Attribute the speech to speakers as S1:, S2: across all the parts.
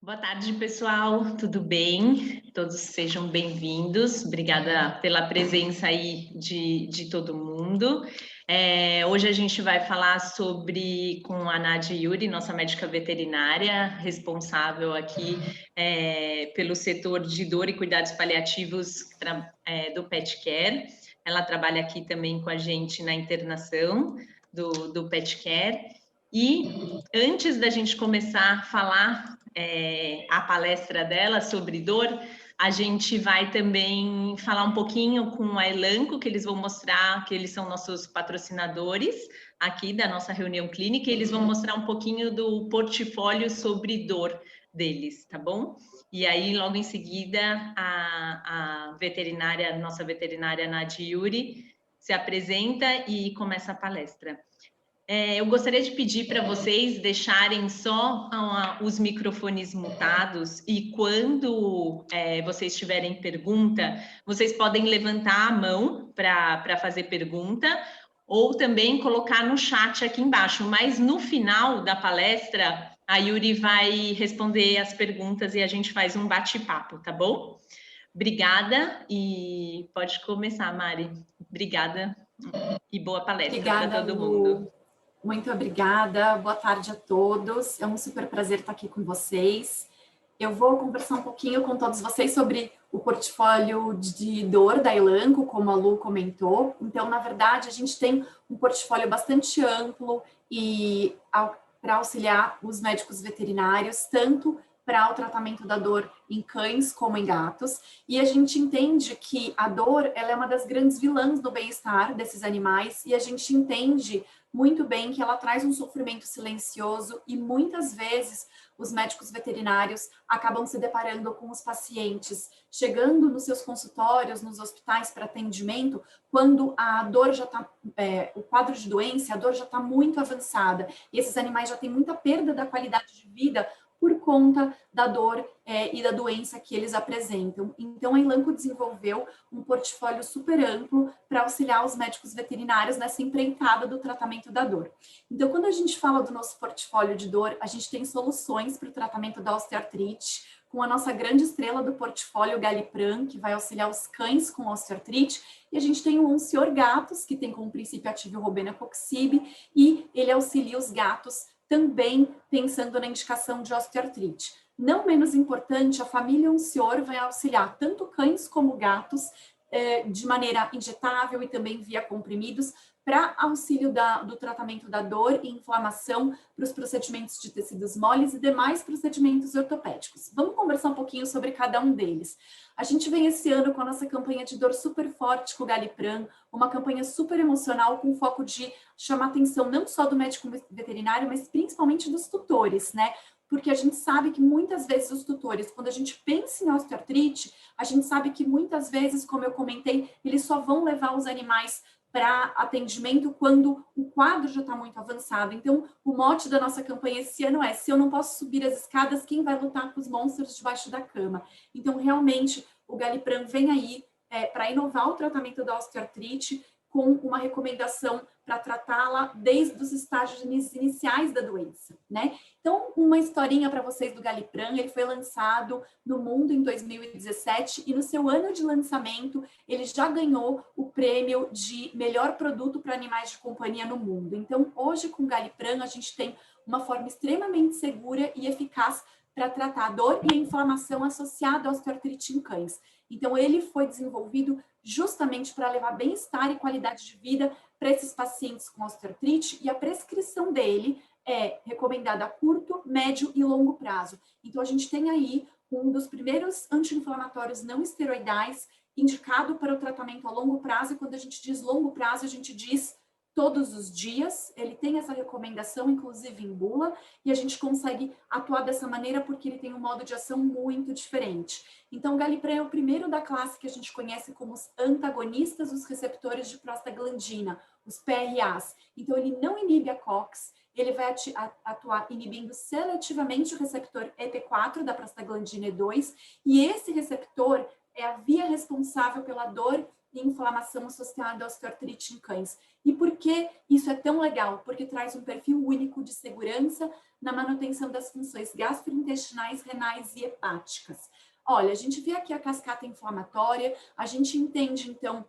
S1: Boa tarde, pessoal, tudo bem? Todos sejam bem-vindos, obrigada pela presença aí de todo mundo. Hoje a gente vai falar com a Nadia Yuri, nossa médica veterinária, responsável aqui pelo setor de dor e cuidados paliativos do Pet Care. Ela trabalha aqui também com a gente na internação do Pet Care. E antes da gente começar a falar a palestra dela sobre dor, a gente vai também falar um pouquinho com a Elanco, que eles vão mostrar que eles são nossos patrocinadores aqui da nossa reunião clínica, e eles vão mostrar um pouquinho do portfólio sobre dor deles, tá bom? E aí, logo em seguida, a veterinária, nossa veterinária Nadia Yuri, se apresenta e começa a palestra. Eu gostaria de pedir para vocês deixarem só os microfones mutados e quando vocês tiverem pergunta, vocês podem levantar a mão para fazer pergunta ou também colocar no chat aqui embaixo, mas no final da palestra a Yuri vai responder as perguntas e a gente faz um bate-papo, tá bom? Obrigada e pode começar, Mari. Obrigada e boa palestra para todo mundo.
S2: Muito obrigada, boa tarde a todos, é um super prazer estar aqui com vocês. Eu vou conversar um pouquinho com todos vocês sobre o portfólio de dor da Elanco, como a Lu comentou. Então, na verdade, a gente tem um portfólio bastante amplo e para auxiliar os médicos veterinários, tanto para o tratamento da dor em cães como em gatos, e a gente entende que a dor ela é uma das grandes vilãs do bem-estar desses animais, e a gente entende muito bem que ela traz um sofrimento silencioso e muitas vezes os médicos veterinários acabam se deparando com os pacientes, chegando nos seus consultórios, nos hospitais para atendimento, quando a dor já está, o quadro de doença, a dor já está muito avançada, e esses animais já têm muita perda da qualidade de vida por conta da dor e da doença que eles apresentam. Então, a Elanco desenvolveu um portfólio super amplo para auxiliar os médicos veterinários nessa empreitada do tratamento da dor. Então, quando a gente fala do nosso portfólio de dor, a gente tem soluções para o tratamento da osteoartrite, com a nossa grande estrela do portfólio, o Galipram, que vai auxiliar os cães com osteoartrite, e a gente tem o Oncior Gatos, que tem como princípio ativo o Robenacoxib, e ele auxilia os gatos também pensando na indicação de osteoartrite. Não menos importante, a família Oncior vai auxiliar tanto cães como gatos de maneira injetável e também via comprimidos para auxílio do tratamento da dor e inflamação para os procedimentos de tecidos moles e demais procedimentos ortopédicos. Vamos conversar um pouquinho sobre cada um deles. A gente vem esse ano com a nossa campanha de dor super forte com o Galipram, uma campanha super emocional com foco de chamar atenção não só do médico veterinário, mas principalmente dos tutores, né? Porque a gente sabe que muitas vezes os tutores, quando a gente pensa em osteoartrite, a gente sabe que muitas vezes, como eu comentei, eles só vão levar os animais para atendimento quando o quadro já está muito avançado. Então, o mote da nossa campanha esse ano é: se eu não posso subir as escadas, quem vai lutar com os monstros debaixo da cama? Então, realmente, o Galipram vem aí para inovar o tratamento da osteoartrite com uma recomendação para tratá-la desde os estágios iniciais da doença, né? Então, uma historinha para vocês do Galipram, ele foi lançado no mundo em 2017 e no seu ano de lançamento ele já ganhou o prêmio de melhor produto para animais de companhia no mundo. Então, hoje com o Galipram a gente tem uma forma extremamente segura e eficaz para tratar a dor e a inflamação associada à osteoartrite em cães. Então, ele foi desenvolvido justamente para levar bem-estar e qualidade de vida para esses pacientes com osteoartrite, e a prescrição dele é recomendada a curto, médio e longo prazo. Então, a gente tem aí um dos primeiros anti-inflamatórios não esteroidais indicado para o tratamento a longo prazo, e quando a gente diz longo prazo, a gente diz todos os dias. Ele tem essa recomendação, inclusive em bula, e a gente consegue atuar dessa maneira porque ele tem um modo de ação muito diferente. Então, o Galipram é o primeiro da classe que a gente conhece como os antagonistas dos receptores de prostaglandina, os PRAs. Então, ele não inibe a COX, ele vai atuar inibindo seletivamente o receptor EP4 da prostaglandina E2, e esse receptor é a via responsável pela dor e inflamação associada à osteoartrite em cães. E por que isso é tão legal? Porque traz um perfil único de segurança na manutenção das funções gastrointestinais, renais e hepáticas. Olha, a gente vê aqui a cascata inflamatória, a gente entende, então,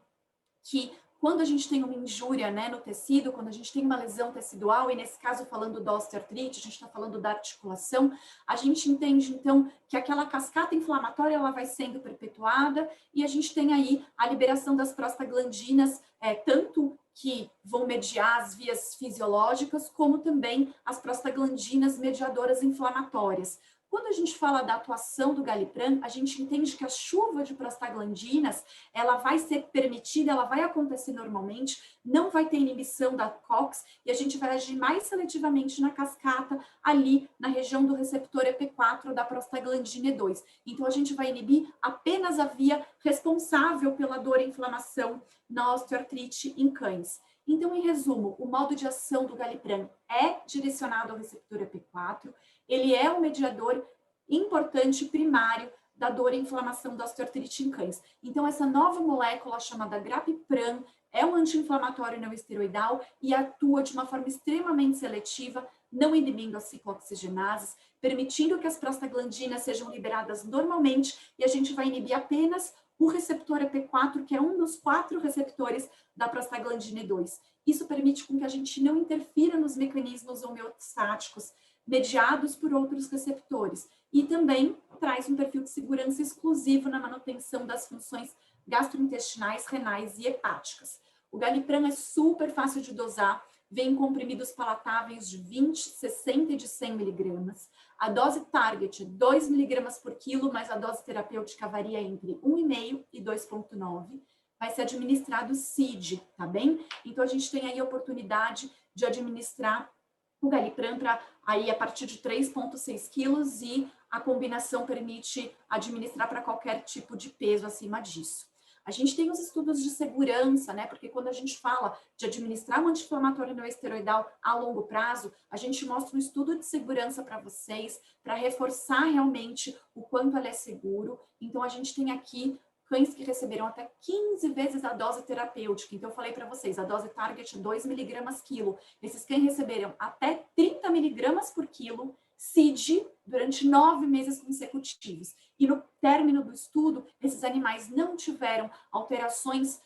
S2: que quando a gente tem uma injúria, né, no tecido, quando a gente tem uma lesão tecidual, e nesse caso falando da osteoartrite, a gente está falando da articulação, a gente entende então que aquela cascata inflamatória ela vai sendo perpetuada, e a gente tem aí a liberação das prostaglandinas, tanto que vão mediar as vias fisiológicas, como também as prostaglandinas mediadoras inflamatórias. Quando a gente fala da atuação do Galipram, a gente entende que a chuva de prostaglandinas, ela vai ser permitida, ela vai acontecer normalmente, não vai ter inibição da COX, e a gente vai agir mais seletivamente na cascata, ali na região do receptor EP4 da prostaglandina E2. Então, a gente vai inibir apenas a via responsável pela dor e inflamação na osteoartrite em cães. Então, em resumo, o modo de ação do Galipram é direcionado ao receptor EP4, ele é um mediador importante primário da dor e inflamação da osteoartrite em cães. Então, essa nova molécula chamada Grapipram é um anti-inflamatório não esteroidal e atua de uma forma extremamente seletiva, não inibindo as ciclooxigenases, permitindo que as prostaglandinas sejam liberadas normalmente, e a gente vai inibir apenas o receptor EP4, que é um dos 4 receptores da prostaglandina E2. Isso permite com que a gente não interfira nos mecanismos homeostáticos mediados por outros receptores, e também traz um perfil de segurança exclusivo na manutenção das funções gastrointestinais, renais e hepáticas. O Galipram é super fácil de dosar, vem em comprimidos palatáveis de 20, 60 e de 100 miligramas. A dose target é 2 miligramas por quilo, mas a dose terapêutica varia entre 1,5 e 2,9. Vai ser administrado CID, tá bem? Então, a gente tem aí a oportunidade de administrar o Galipram para aí a partir de 3,6 quilos, e a combinação permite administrar para qualquer tipo de peso acima disso. A gente tem os estudos de segurança, né? Porque quando a gente fala de administrar um anti-inflamatório não esteroidal a longo prazo, a gente mostra um estudo de segurança para vocês, para reforçar realmente o quanto ele é seguro. Então, a gente tem aqui cães que receberam até 15 vezes a dose terapêutica. Então, eu falei para vocês, a dose target é 2 miligramas quilo. Esses cães receberam até 30 miligramas por quilo, CID, durante 9 meses consecutivos. E no término do estudo, esses animais não tiveram alterações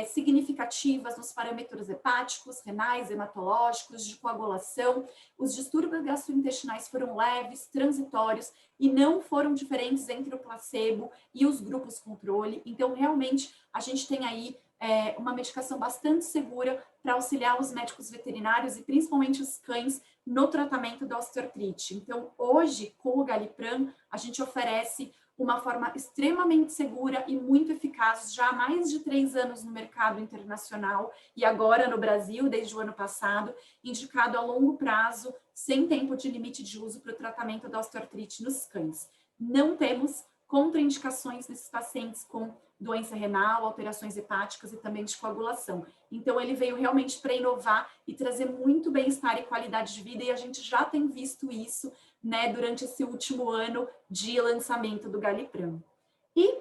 S2: significativas nos parâmetros hepáticos, renais, hematológicos, de coagulação. Os distúrbios gastrointestinais foram leves, transitórios e não foram diferentes entre o placebo e os grupos controle. Então, realmente, a gente tem aí uma medicação bastante segura para auxiliar os médicos veterinários e principalmente os cães no tratamento da osteoartrite. Então, hoje, com o Galipram, a gente oferece uma forma extremamente segura e muito eficaz, já há mais de 3 anos no mercado internacional e agora no Brasil, desde o ano passado, indicado a longo prazo, sem tempo de limite de uso para o tratamento da osteoartrite nos cães. Não temos contraindicações nesses pacientes com doença renal, alterações hepáticas e também de coagulação. Então, ele veio realmente para inovar e trazer muito bem-estar e qualidade de vida, e a gente já tem visto isso, né, durante esse último ano de lançamento do Galipram. E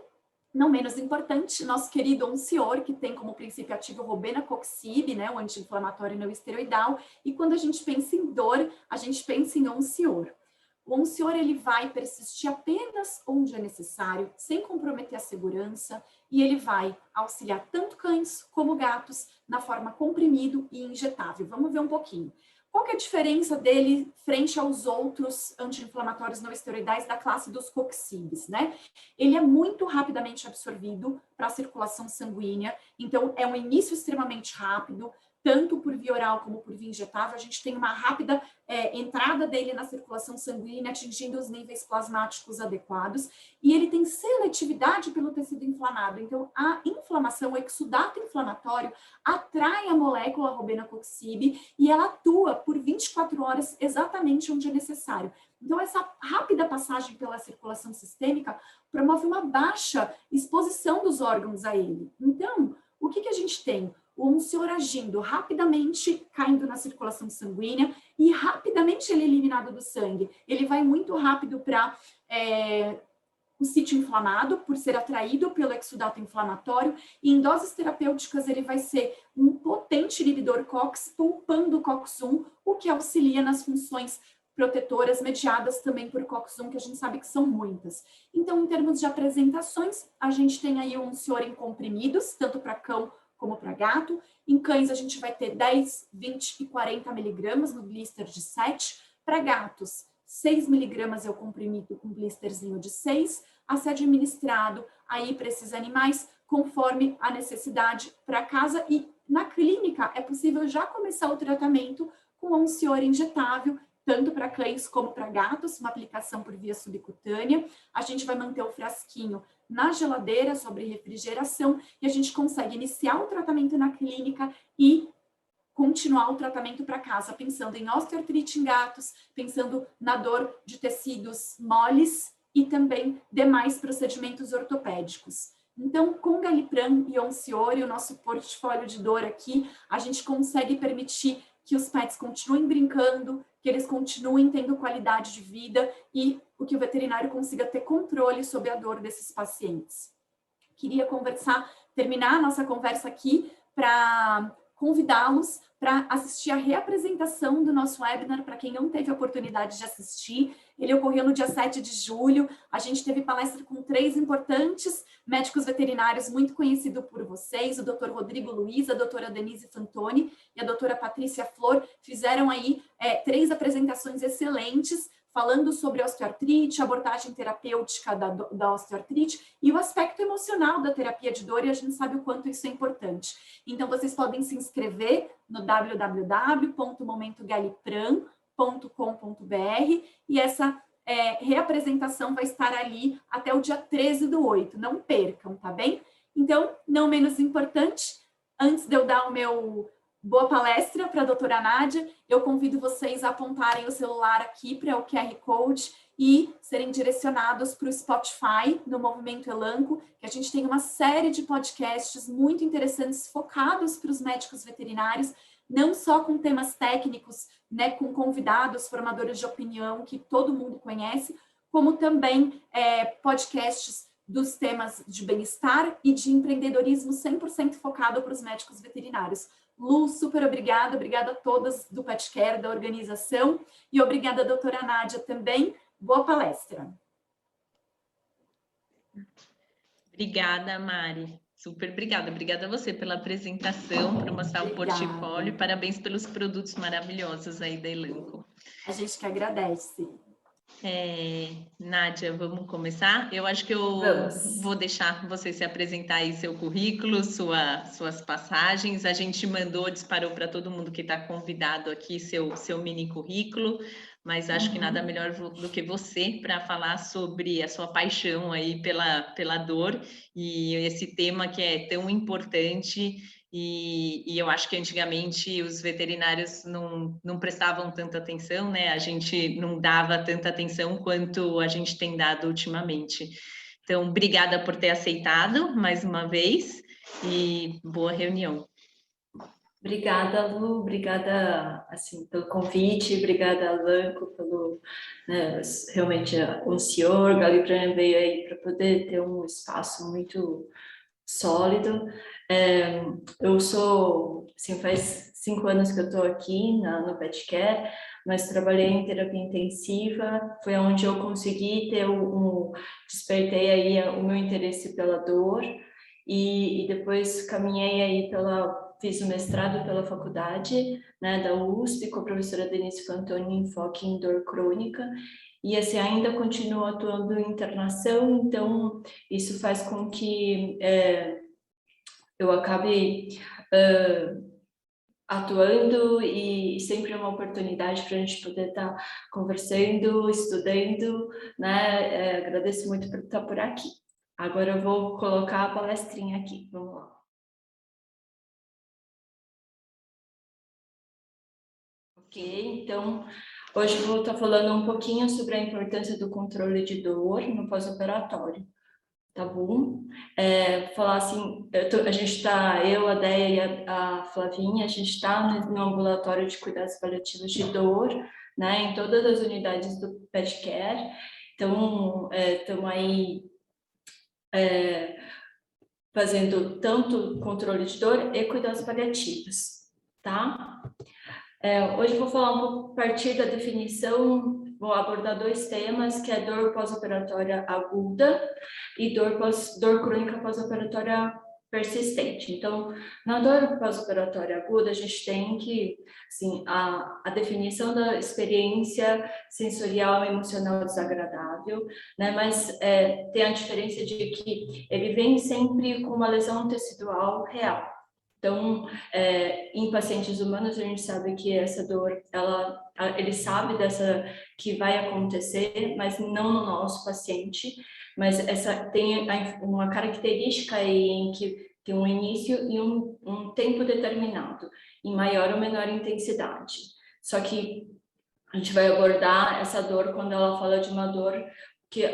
S2: não menos importante, nosso querido Oncior, que tem como princípio ativo robenacoxib, né, o anti-inflamatório não esteroidal, e quando a gente pensa em dor, a gente pensa em Oncior. O Oncior, ele vai persistir apenas onde é necessário, sem comprometer a segurança, e ele vai auxiliar tanto cães como gatos na forma comprimido e injetável. Vamos ver um pouquinho. Qual que é a diferença dele frente aos outros anti-inflamatórios não esteroidais da classe dos coxibs, né? Ele é muito rapidamente absorvido para a circulação sanguínea, então é um início extremamente rápido, tanto por via oral como por via injetável. A gente tem uma rápida entrada dele na circulação sanguínea, atingindo os níveis plasmáticos adequados, e ele tem seletividade pelo tecido inflamado. Então, a inflamação, o exudato inflamatório, atrai a molécula robenacoxib e ela atua por 24 horas exatamente onde é necessário. Então, essa rápida passagem pela circulação sistêmica promove uma baixa exposição dos órgãos a ele. Então, o que a gente tem? O Oncior agindo rapidamente, caindo na circulação sanguínea e rapidamente ele é eliminado do sangue. Ele vai muito rápido para o sítio inflamado, por ser atraído pelo exudato inflamatório, e em doses terapêuticas ele vai ser um potente inibidor COX, poupando o COX-1, o que auxilia nas funções protetoras mediadas também por COX-1, que a gente sabe que são muitas. Então, em termos de apresentações, a gente tem aí o Oncior em comprimidos, tanto para cão como para gato. Em cães, a gente vai ter 10, 20 e 40 miligramas no blister de 7. Para gatos, 6 miligramas é o comprimido com blisterzinho de 6, a ser administrado aí para esses animais, conforme a necessidade para casa. E na clínica, é possível já começar o tratamento com Oncior injetável, tanto para cães como para gatos, uma aplicação por via subcutânea. A gente vai manter o frasquinho na geladeira, sobre refrigeração, e a gente consegue iniciar o tratamento na clínica e continuar o tratamento para casa, pensando em osteoartrite em gatos, pensando na dor de tecidos moles e também demais procedimentos ortopédicos. Então, com Galipram e Oncior e o nosso portfólio de dor aqui, a gente consegue permitir que os pets continuem brincando, que eles continuem tendo qualidade de vida e que o veterinário consiga ter controle sobre a dor desses pacientes. Queria terminar a nossa conversa aqui para convidá-los para assistir a reapresentação do nosso webinar, para quem não teve a oportunidade de assistir. Ele ocorreu no dia 7 de julho, a gente teve palestra com 3 importantes médicos veterinários muito conhecidos por vocês, o Dr. Rodrigo Luiz, a doutora Denise Fantoni e a doutora Patrícia Flor, fizeram aí 3 apresentações excelentes, falando sobre osteoartrite, abordagem terapêutica da osteoartrite e o aspecto emocional da terapia de dor, e a gente sabe o quanto isso é importante. Então, vocês podem se inscrever no www.momentogalipram.com.br e essa reapresentação vai estar ali até o dia 13/8, não percam, tá bem? Então, não menos importante, antes de eu dar o meu boa palestra para a doutora Nádia, eu convido vocês a apontarem o celular aqui para o QR Code e serem direcionados para o Spotify, no Movimento Elanco, que a gente tem uma série de podcasts muito interessantes focados para os médicos veterinários, não só com temas técnicos, né, com convidados, formadores de opinião que todo mundo conhece, como também podcasts dos temas de bem-estar e de empreendedorismo 100% focado para os médicos veterinários. Lu, super obrigada a todas do PetCare, da organização, e obrigada, doutora Nádia, também. Boa palestra.
S1: Obrigada, Mari. Super obrigada. Obrigada a você pela apresentação, por mostrar o portfólio. Parabéns pelos produtos maravilhosos aí da Elanco.
S2: A gente que agradece.
S1: Nádia, vamos começar? Eu acho que eu vou deixar você se apresentar aí seu currículo, suas passagens. A gente disparou para todo mundo que está convidado aqui seu mini currículo, mas acho que nada melhor do que você para falar sobre a sua paixão aí pela dor e esse tema que é tão importante. E eu acho que antigamente os veterinários não prestavam tanta atenção, né? A gente não dava tanta atenção quanto a gente tem dado ultimamente. Então, obrigada por ter aceitado mais uma vez e boa reunião.
S3: Obrigada, Lu, obrigada assim, pelo convite, obrigada, Elanco, né, realmente o senhor Galliprand veio aí para poder ter um espaço muito sólido. Eu sou, assim, faz 5 anos que eu estou aqui no PetCare, mas trabalhei em terapia intensiva, foi onde eu consegui ter despertei aí o meu interesse pela dor, e depois caminhei aí fiz o mestrado pela faculdade, né, da USP, com a professora Denise Fantoni, em foco em dor crônica, e assim, ainda continuo atuando em internação, então isso faz com que eu acabe atuando, e sempre é uma oportunidade para a gente poder estar conversando, estudando, né? Agradeço muito por estar por aqui. Agora eu vou colocar a palestrinha aqui, vamos lá. Ok, então hoje eu vou estar falando um pouquinho sobre a importância do controle de dor no pós-operatório. Tá bom? Falar assim, a gente está, eu, a Deia e a Flavinha, a gente está no ambulatório de cuidados paliativos de dor, né, em todas as unidades do PetCare. Então, estamos aí fazendo tanto controle de dor e cuidados paliativos, tá? Hoje eu vou falar um pouco a partir da definição, vou abordar 2 temas, que é dor pós-operatória aguda e dor crônica pós-operatória persistente. Então, na dor pós-operatória aguda, a gente tem que, assim, a definição da experiência sensorial e emocional desagradável, né? Mas tem a diferença de que ele vem sempre com uma lesão tecidual real. Então, em pacientes humanos, a gente sabe que essa dor, ele sabe que vai acontecer, mas não no nosso paciente. Mas essa tem uma característica aí em que tem um início e um tempo determinado, em maior ou menor intensidade. Só que a gente vai abordar essa dor quando ela fala de uma dor que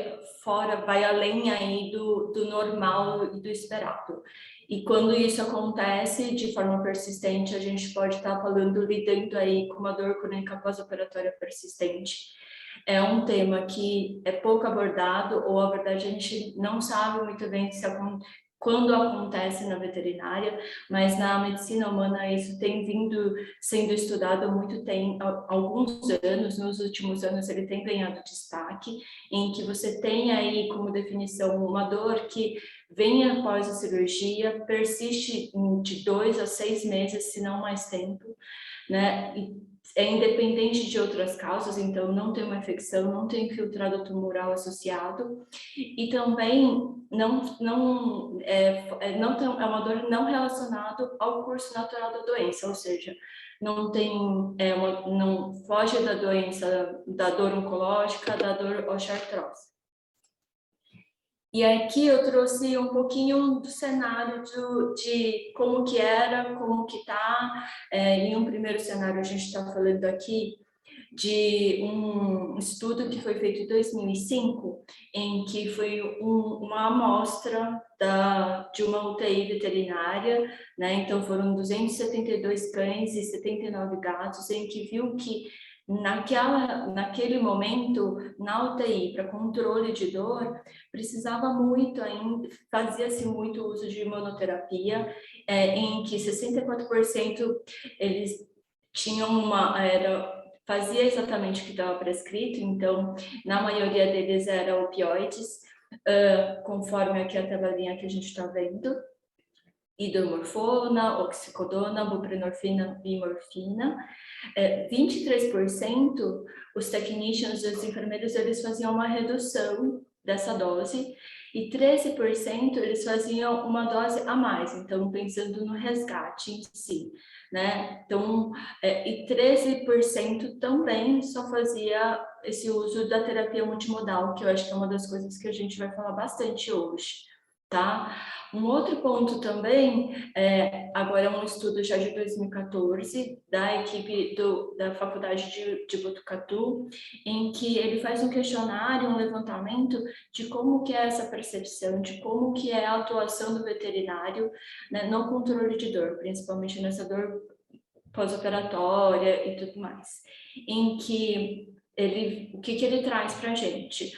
S3: vai além aí do normal e do esperado. E quando isso acontece de forma persistente, a gente pode estar lidando aí com uma dor crônica pós-operatória persistente. É um tema que é pouco abordado, ou a verdade a gente não sabe muito bem quando acontece na veterinária, mas na medicina humana isso tem vindo sendo estudado há alguns anos. Nos últimos anos ele tem ganhado destaque, em que você tem aí como definição uma dor que vem após a cirurgia, persiste de 2 a 6 meses, se não mais tempo, né? E é independente de outras causas, então não tem uma infecção, não tem infiltrado tumoral associado, e também é uma dor não relacionada ao curso natural da doença, ou seja, não foge da doença, da dor oncológica, da dor osteoartrose. E aqui eu trouxe um pouquinho do cenário de como que era, como que está. Em um primeiro cenário, a gente está falando aqui de um estudo que foi feito em 2005, em que foi uma amostra de uma UTI veterinária, né? Então foram 272 cães e 79 gatos, em que viu que naquele momento, na UTI, para controle de dor, precisava muito ainda, fazia-se muito uso de imunoterapia, em que 64% eles tinham fazia exatamente o que estava prescrito, então, na maioria deles era opioides, conforme aqui a tabelinha que a gente está vendo, hidromorfona, oxicodona, buprenorfina e morfina. 23% os technicians e os enfermeiros, eles faziam uma redução dessa dose, e 13% eles faziam uma dose a mais, então pensando no resgate em si, né? Então, e 13% também só fazia esse uso da terapia multimodal, que eu acho que é uma das coisas que a gente vai falar bastante hoje, tá? Um outro ponto também, agora é um estudo já de 2014, da equipe da Faculdade de Botucatu, em que ele faz um questionário, um levantamento de como que é essa percepção, de como que é a atuação do veterinário, né, no controle de dor, principalmente nessa dor pós-operatória e tudo mais, em que o que ele traz para a gente?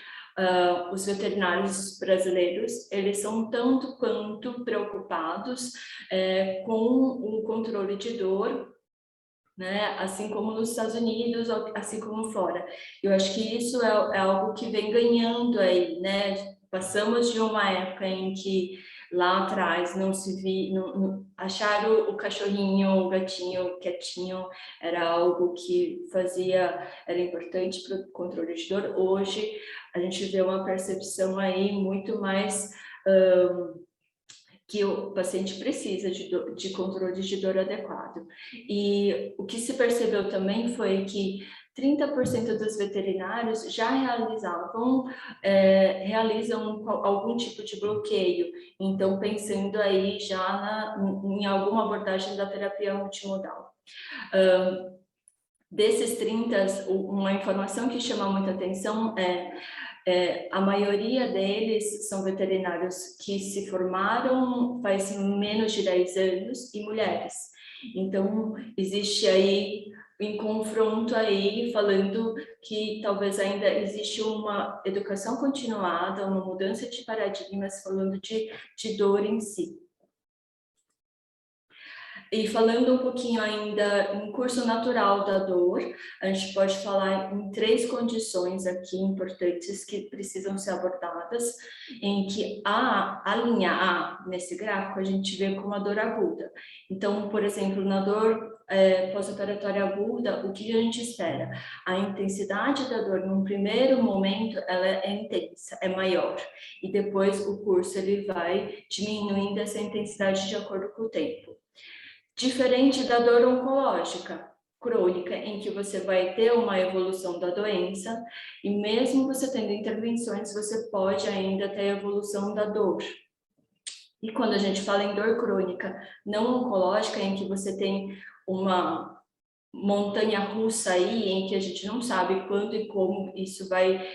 S3: Os veterinários brasileiros, eles são tanto quanto preocupados com o controle de dor, né? Assim como nos Estados Unidos, assim como fora. Eu acho que isso é algo que vem ganhando aí, né? Passamos de uma época em que lá atrás não se via, achar o cachorrinho, o gatinho quietinho era algo que era importante para o controle de dor. Hoje a gente vê uma percepção aí muito mais que o paciente precisa de controle de dor adequado. E o que se percebeu também foi que 30% dos veterinários já realizam algum tipo de bloqueio. Então, pensando aí já em alguma abordagem da terapia multimodal. Desses 30, uma informação que chama muita atenção a maioria deles são veterinários que se formaram faz menos de 10 anos e mulheres. Então, existe aí em confronto aí, falando que talvez ainda existe uma educação continuada, uma mudança de paradigmas, falando de dor em si. E falando um pouquinho ainda em curso natural da dor, a gente pode falar em 3 condições aqui importantes que precisam ser abordadas, em que a linha A, nesse gráfico, a gente vê como a dor aguda. Então, por exemplo, na dor pós-operatória aguda, o que a gente espera? A intensidade da dor, num primeiro momento, ela é intensa, é maior. E depois o curso ele vai diminuindo essa intensidade de acordo com o tempo. Diferente da dor oncológica crônica, em que você vai ter uma evolução da doença, e mesmo você tendo intervenções, você pode ainda ter a evolução da dor. E quando a gente fala em dor crônica não oncológica, em que você tem uma montanha russa aí, em que a gente não sabe quando e como isso vai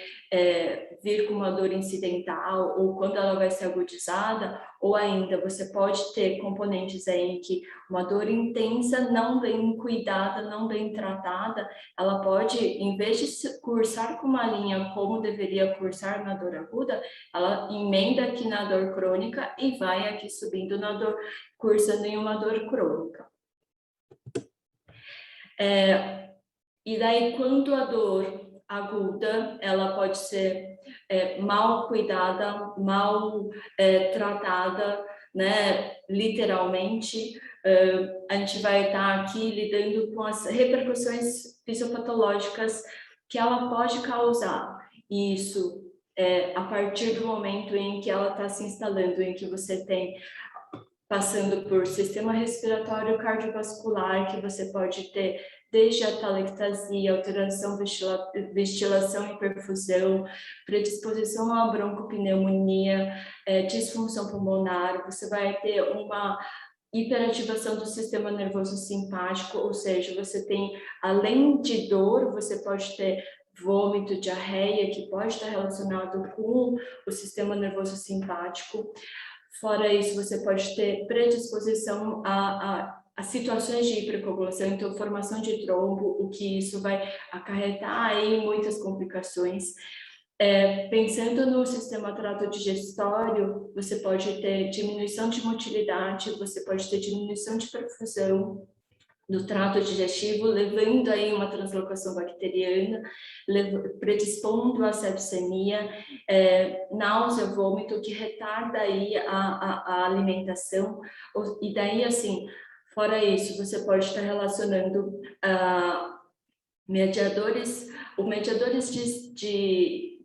S3: vir com uma dor incidental, ou quando ela vai ser agudizada, ou ainda você pode ter componentes aí em que uma dor intensa, não bem cuidada, não bem tratada, ela pode, em vez de cursar com uma linha como deveria cursar na dor aguda, ela emenda aqui na dor crônica e vai aqui subindo na dor, cursando em uma dor crônica. E daí, quando a dor aguda, ela pode ser mal cuidada, mal tratada, né? Literalmente, a gente vai estar aqui lidando com as repercussões fisiopatológicas que ela pode causar. E isso a partir do momento em que ela está se instalando, em que você tem passando por sistema respiratório cardiovascular, que você pode ter desde a talectasia, alteração, vestilação e perfusão, predisposição à broncopneumonia, disfunção pulmonar, você vai ter uma hiperativação do sistema nervoso simpático, ou seja, você tem, além de dor, você pode ter vômito, diarreia, que pode estar relacionado com o sistema nervoso simpático. Fora isso, você pode ter predisposição a situações de hipercoagulação, então formação de trombo, o que isso vai acarretar aí muitas complicações. Pensando no sistema trato digestório, você pode ter diminuição de motilidade, você pode ter diminuição de perfusão do trato digestivo, levando aí uma translocação bacteriana, predispondo à sepsemia, náusea, vômito, que retarda aí a alimentação. E daí, assim, fora isso, você pode estar relacionando mediadores de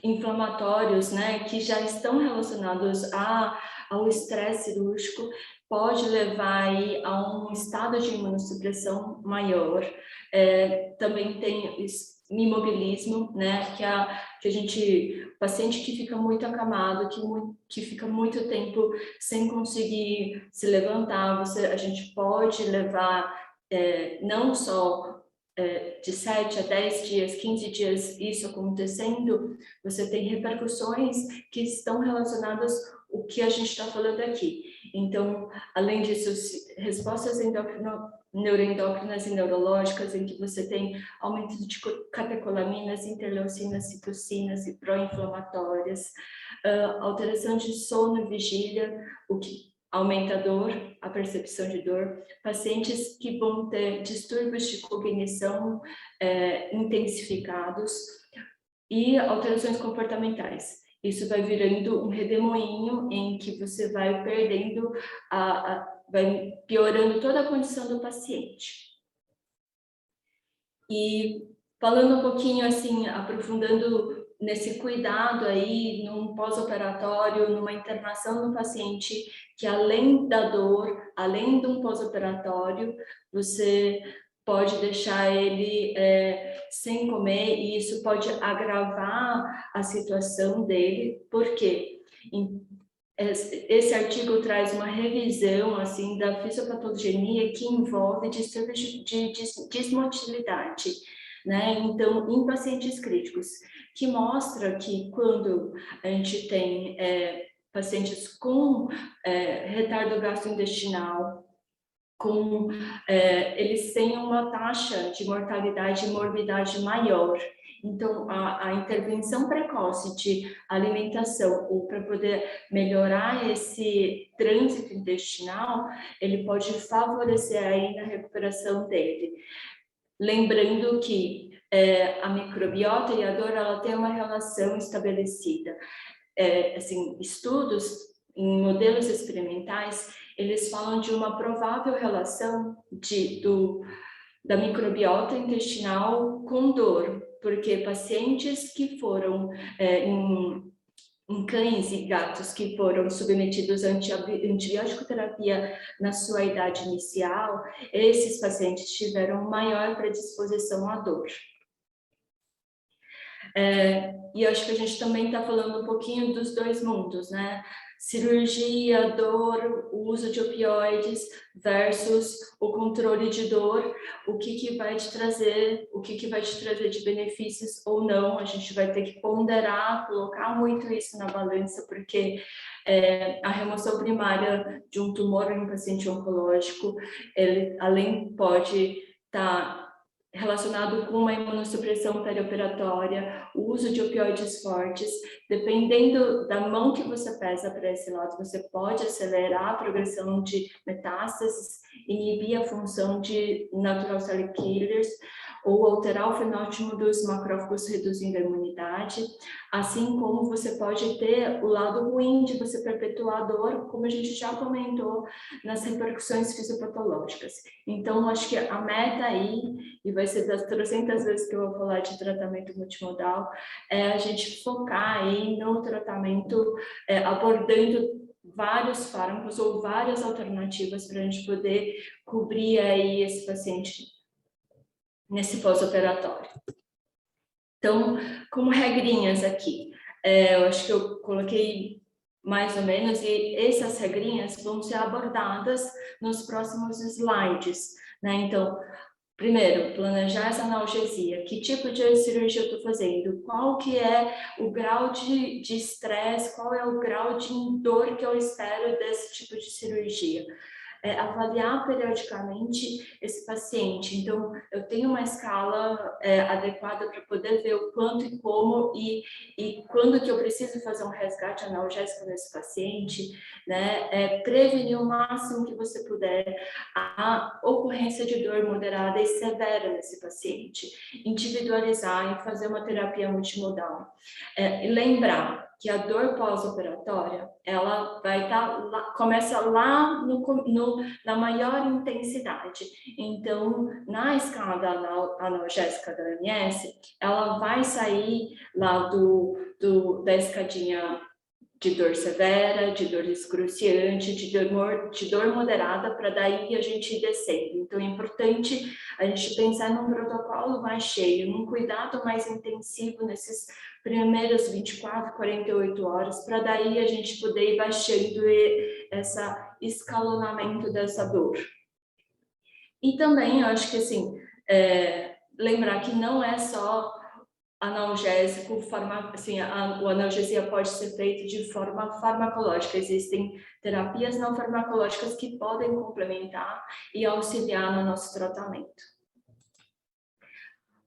S3: inflamatórios, né, que já estão relacionados ao estresse cirúrgico, pode levar aí a um estado de imunossupressão maior. Também tem imobilismo, né, que a gente, paciente que fica muito acamado, que fica muito tempo sem conseguir se levantar, a gente pode levar não só de 7 a 10 dias, 15 dias, isso acontecendo, você tem repercussões que estão relacionadas ao que a gente está falando aqui. Então, além disso, respostas neuroendócrinas e neurológicas, em que você tem aumento de catecolaminas, interleucinas, citocinas e pró-inflamatórias, alteração de sono e vigília, o que aumenta a dor, a percepção de dor, pacientes que vão ter distúrbios de cognição intensificados e alterações comportamentais. Isso vai virando um redemoinho em que você vai perdendo, vai piorando toda a condição do paciente. E falando um pouquinho assim, aprofundando nesse cuidado aí, num pós-operatório, numa internação do paciente, que além da dor, além de um pós-operatório, você pode deixar ele sem comer, e isso pode agravar a situação dele, porque esse artigo traz uma revisão assim da fisiopatogenia que envolve distúrbios de dismotilidade, né? Então, em pacientes críticos, que mostra que quando a gente tem pacientes com retardo gastrointestinal, eles têm uma taxa de mortalidade e morbidade maior. Então, a intervenção precoce de alimentação, ou para poder melhorar esse trânsito intestinal, ele pode favorecer aí na recuperação dele. Lembrando que a microbiota e a dor, ela tem uma relação estabelecida. Assim, estudos em modelos experimentais, eles falam de uma provável relação da microbiota intestinal com dor, porque pacientes que foram em cães e gatos que foram submetidos a antibiótico terapia na sua idade inicial, esses pacientes tiveram maior predisposição à dor. E eu acho que a gente também está falando um pouquinho dos dois mundos, né? Cirurgia, dor, o uso de opioides versus o controle de dor, o que vai te trazer de benefícios ou não. A gente vai ter que ponderar, colocar muito isso na balança, porque a remoção primária de um tumor em um paciente oncológico, ele pode estar relacionado com uma imunossupressão perioperatória, o uso de opioides fortes. Dependendo da mão que você pesa para esse lado, você pode acelerar a progressão de metástases, inibir a função de natural cell killers, ou alterar o fenótipo dos macrófagos, reduzindo a imunidade, assim como você pode ter o lado ruim de você perpetuar a dor, como a gente já comentou nas repercussões fisiopatológicas. Então, acho que a meta aí, e vai ser das 300 vezes que eu vou falar de tratamento multimodal, é a gente focar aí no tratamento, abordando vários fármacos ou várias alternativas para a gente poder cobrir aí esse paciente nesse pós-operatório. Então, como regrinhas aqui, eu acho que eu coloquei mais ou menos, e essas regrinhas vão ser abordadas nos próximos slides, né? Então, primeiro, planejar essa analgesia. Que tipo de cirurgia eu estou fazendo? Qual que é o grau de estresse? Qual é o grau de dor que eu espero desse tipo de cirurgia? Avaliar periodicamente esse paciente. Então, eu tenho uma escala adequada para poder ver o quanto e como e quando que eu preciso fazer um resgate analgésico nesse paciente, né? Prevenir o máximo que você puder a ocorrência de dor moderada e severa nesse paciente. Individualizar e fazer uma terapia multimodal. E lembrar que a dor pós-operatória, ela vai começa lá na maior intensidade. Então, na escala analgésica da OMS, ela vai sair lá da escadinha de dor severa, de dor excruciante, de dor moderada, para daí a gente ir descendo. Então, é importante a gente pensar num protocolo mais cheio, num cuidado mais intensivo nesses primeiras 24, 48 horas, para daí a gente poder ir baixando esse escalonamento dessa dor. E também, eu acho que assim, lembrar que não é só analgésico, o analgesia pode ser feito de forma farmacológica. Existem terapias não farmacológicas que podem complementar e auxiliar no nosso tratamento.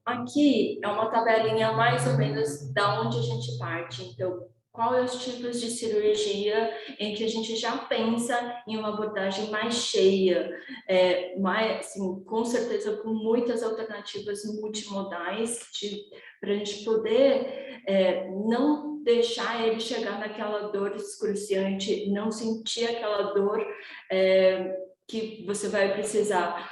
S3: Aqui é uma tabelinha mais ou menos da onde a gente parte. Então, quais os tipos de cirurgia em que a gente já pensa em uma abordagem mais cheia, assim, com certeza com muitas alternativas multimodais, para a gente poder não deixar ele chegar naquela dor excruciante, não sentir aquela dor que você vai precisar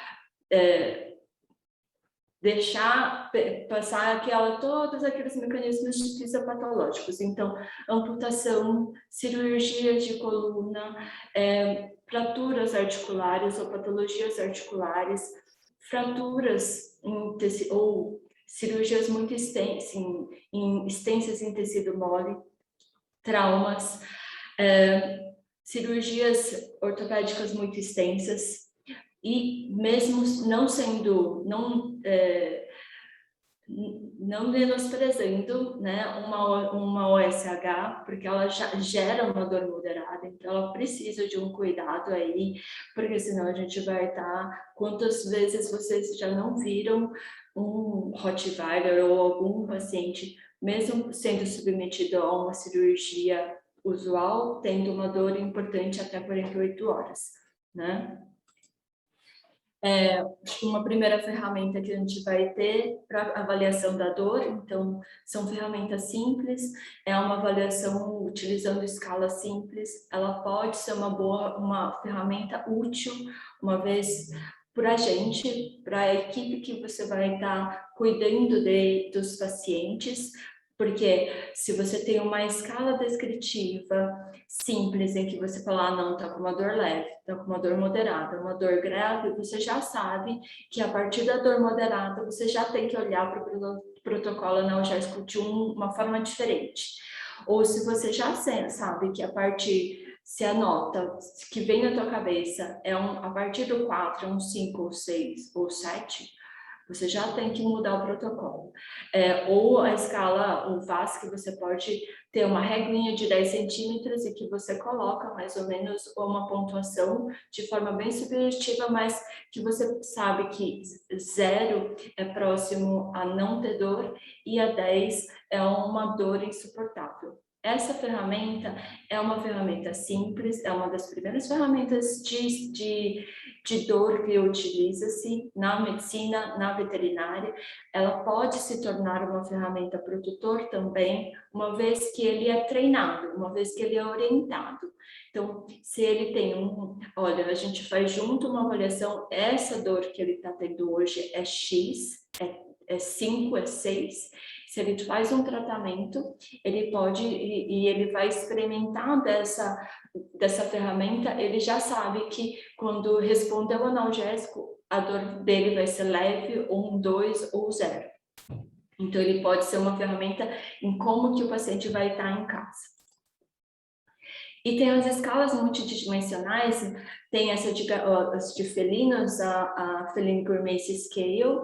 S3: deixar passar todos aqueles mecanismos fisiopatológicos. Então, amputação, cirurgia de coluna, fraturas articulares ou patologias articulares, fraturas ou cirurgias muito extensas em tecido mole, traumas, cirurgias ortopédicas muito extensas, e mesmo não menosprezando, né, uma OSH, porque ela já gera uma dor moderada, então ela precisa de um cuidado aí, porque senão a gente vai estar... Quantas vezes vocês já não viram um Rottweiler ou algum paciente, mesmo sendo submetido a uma cirurgia usual, tendo uma dor importante até 48 horas, né? Uma primeira ferramenta que a gente vai ter para avaliação da dor, então são ferramentas simples, é uma avaliação utilizando escala simples, ela pode ser uma ferramenta útil, uma vez para a gente, para a equipe que você vai estar cuidando dos pacientes, porque se você tem uma escala descritiva simples, em que você fala, não, tá com uma dor leve, tá com uma dor moderada, uma dor grave, você já sabe que a partir da dor moderada, você já tem que olhar para o protocolo analgésico de uma forma diferente. Ou se você já sabe que a partir, se a nota que vem na tua cabeça a partir do 4, é um 5 ou 6 ou 7, você já tem que mudar o protocolo. Ou a escala, o VAS, que você pode ter uma regrinha de 10 centímetros e que você coloca mais ou menos uma pontuação de forma bem subjetiva, mas que você sabe que 0 é próximo a não ter dor e a 10 é uma dor insuportável. Essa ferramenta é uma ferramenta simples, é uma das primeiras ferramentas de dor que utiliza-se na medicina, na veterinária. Ela pode se tornar uma ferramenta para o tutor também, uma vez que ele é treinado, uma vez que ele é orientado. Então, se ele tem olha, a gente faz junto uma avaliação, essa dor que ele está tendo hoje é X, é 5, é 6, se ele faz um tratamento, ele pode, e ele vai experimentar dessa ferramenta, ele já sabe que quando responder ao analgésico, a dor dele vai ser leve, 1, 2 ou 0. Então, ele pode ser uma ferramenta em como que o paciente vai estar em casa. E tem as escalas multidimensionais, tem essa de felinos, a Feline Gourmet Scale,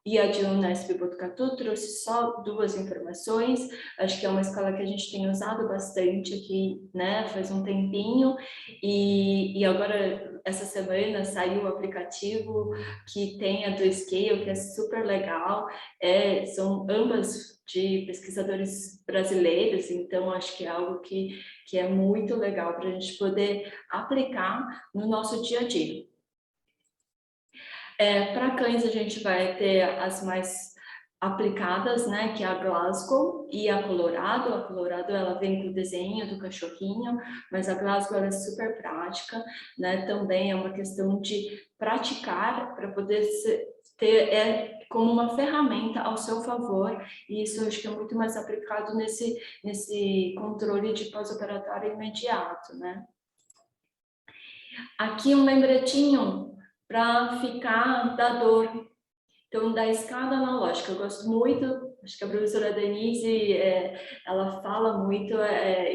S3: e a de Unesp Botucatu, trouxe só 2 informações, acho que é uma escala que a gente tem usado bastante aqui, né, faz um tempinho, e agora, essa semana, saiu o aplicativo que tem a do Scale, que é super legal, são ambas de pesquisadores brasileiros, então acho que é algo que é muito legal para a gente poder aplicar no nosso dia a dia. Para cães, a gente vai ter as mais aplicadas, né, que é a Glasgow e a Colorado. A Colorado, ela vem com o desenho do cachorrinho, mas a Glasgow ela é super prática, né, também é uma questão de praticar para poder ter como uma ferramenta ao seu favor, e isso eu acho que é muito mais aplicado nesse controle de pós-operatório imediato, né. Aqui um lembretinho para ficar da dor, então da escala analógica. Eu gosto muito, acho que a professora Denise, ela fala muito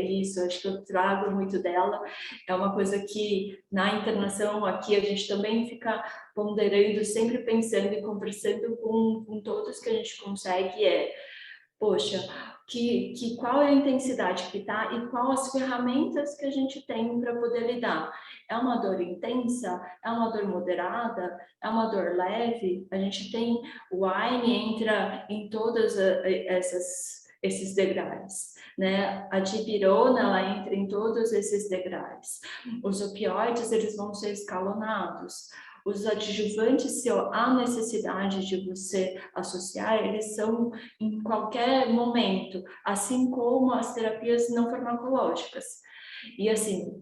S3: isso, acho que eu trago muito dela, é uma coisa que na internação aqui a gente também fica ponderando, sempre pensando e conversando com todos que a gente consegue, poxa, qual é a intensidade que está e quais as ferramentas que a gente tem para poder lidar. É uma dor intensa? É uma dor moderada? É uma dor leve? A gente tem o AINE entra em todas esses degraus, né? A dipirona, ela entra em todos esses degraus. Os opioides, eles vão ser escalonados. Os adjuvantes, se há necessidade de você associar, eles são em qualquer momento, assim como as terapias não farmacológicas. E assim,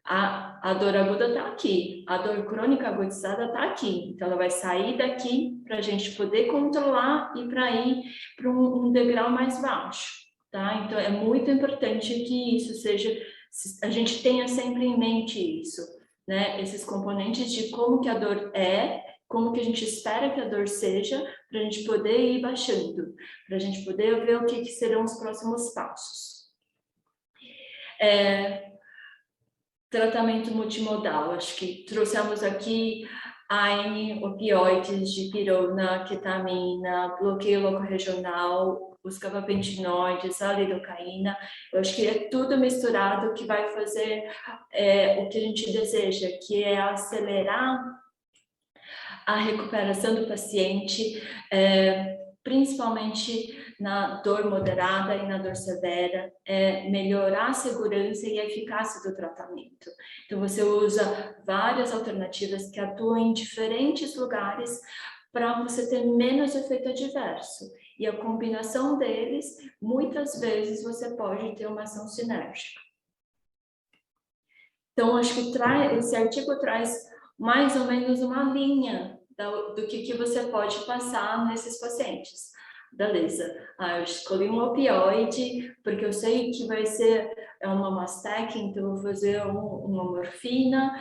S3: a dor aguda está aqui, a dor crônica agudizada está aqui. Então, ela vai sair daqui para a gente poder controlar e para ir para um degrau mais baixo, tá? Então, é muito importante que isso seja, a gente tenha sempre em mente isso, né? Esses componentes de como que a dor é, como que a gente espera que a dor seja, para a gente poder ir baixando, para a gente poder ver o que serão os próximos passos. Tratamento multimodal, acho que trouxemos aqui AINE, opioides, dipirona, ketamina, bloqueio locorregional, os gabapentinoides, a lidocaína. Eu acho que é tudo misturado que vai fazer o que a gente deseja, que é acelerar a recuperação do paciente, principalmente na dor moderada e na dor severa, melhorar a segurança e a eficácia do tratamento. Então, você usa várias alternativas que atuam em diferentes lugares para você ter menos efeito adverso. E a combinação deles, muitas vezes, você pode ter uma ação sinérgica. Então, acho que esse artigo traz mais ou menos uma linha do que você pode passar nesses pacientes. Beleza, eu escolhi um opioide, porque eu sei que vai ser uma Mastec, então eu vou fazer uma morfina,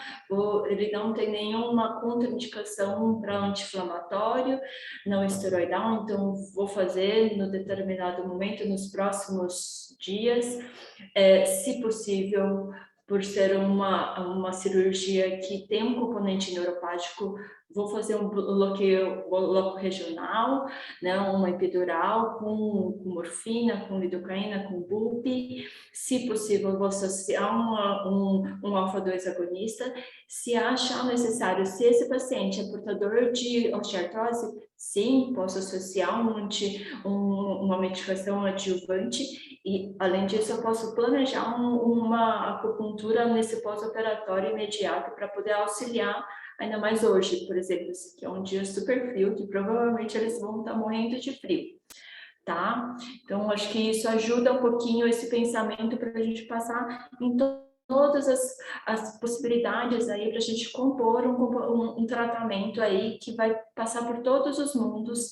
S3: ele não tem nenhuma contraindicação para anti-inflamatório, não esteroidal, então vou fazer no determinado momento, nos próximos dias, se possível, por ser uma cirurgia que tem um componente neuropático, vou fazer um bloqueio locorregional, né, uma epidural com morfina, com lidocaína, com BUP. Se possível, vou associar um alfa-2 agonista. Se achar necessário, se esse paciente é portador de osteoartrose, sim, posso associar uma medicação adjuvante. E, além disso, eu posso planejar uma acupuntura nesse pós-operatório imediato para poder auxiliar, ainda mais hoje, por exemplo, esse aqui é um dia super frio, que provavelmente eles vão estar morrendo de frio, tá? Então, acho que isso ajuda um pouquinho esse pensamento para a gente passar em todas as possibilidades aí para a gente compor um tratamento aí que vai passar por todos os mundos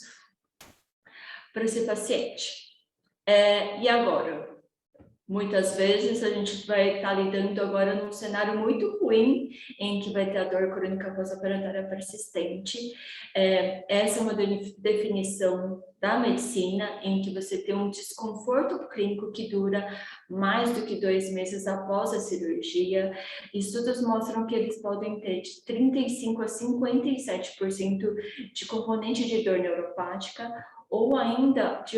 S3: para esse paciente. E agora? Muitas vezes a gente vai estar lidando agora num cenário muito ruim, em que vai ter a dor crônica pós-operatória persistente. Essa é uma definição da medicina, em que você tem um desconforto clínico que dura mais do que 2 meses após a cirurgia. Estudos mostram que eles podem ter de 35% a 57% de componente de dor neuropática, ou ainda de